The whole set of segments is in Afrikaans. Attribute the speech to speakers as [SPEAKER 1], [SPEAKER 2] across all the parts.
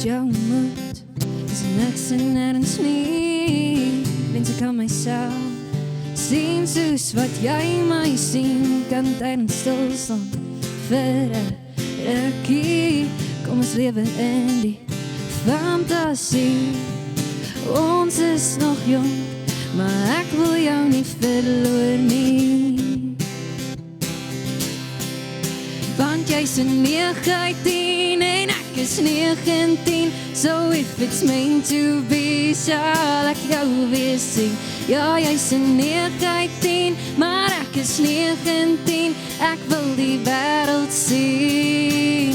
[SPEAKER 1] met jou moet, is niks en nêrens nie. Wens ek kan myself sien soos wat jy my sien, kan tydens stilstaan vir 'n rukkie. Kom ons lewe in die fantasie. Ons is nog jong, maar ek wil jou nie verloor nie. Want jy's 19 en ek is 19. So if it's meant to be, sal ek jou weer sien. Ja, jy's 19, maar ek is 19. Ek wil die wêreld sien.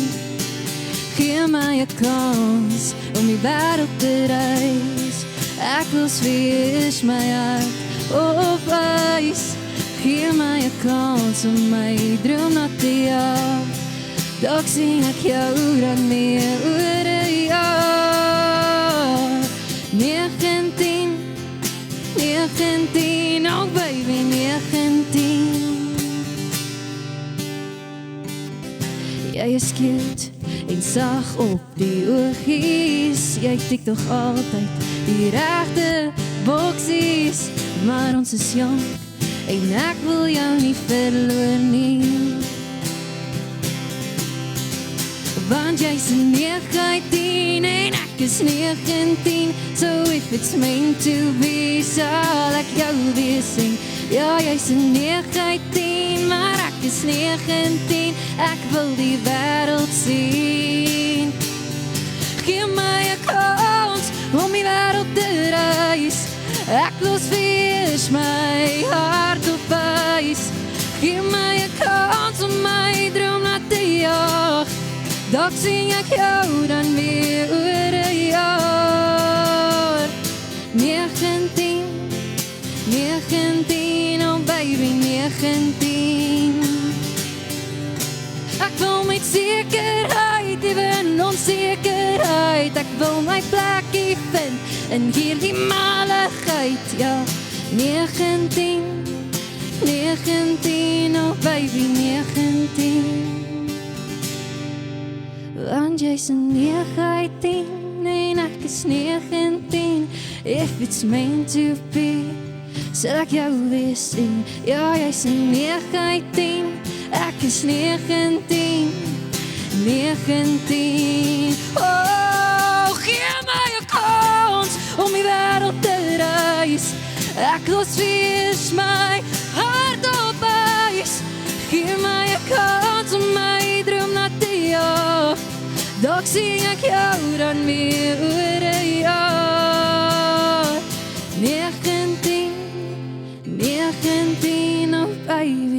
[SPEAKER 1] Gee my 'n kans om die wêreld te reis. Ek wil swees my hart op ys. Gee my 'n kans om my droom na te jaag. Dalk sien ek jou dan meer oor 'n jaar. 19, oh baby, 19. Jy is cute en sag op die oogies. Jy tik toch altyd die regte boksies. Maar ons is jong en ek wil jou nie verloor nie. Want jy's 19 en ek is 19. So if it's meant to be, sal ek jou weer sien. Ja, jy's 19, maar ek is 19. Ek wil die wêreld sien. Gee my 'n kans om die wêreld te reis. Ek los wees my hart op ys. Gee my 'n kans om my droom na te jaag. Dalk sien ek jou dan weer oor 'n jaar. 19, oh baby, 19. Ek wil met sekerheid, ewen onsekerheid. Ek wil my plekkie vind in hierdie maligheid. Ja, 19, oh baby, 19. Want jy's 19 en ek is 19. If it's meant to be, sal ek jou weer sien. Ja, jy's 19, ek is 19. Oh, gee my 'n kans om die wêreld te reis. Ek los wees my hart op ys. Gee my 'n kans om my droom na te jaag. Dalk sien ek jou dan weer oor 'n jaar. 19, oh baby.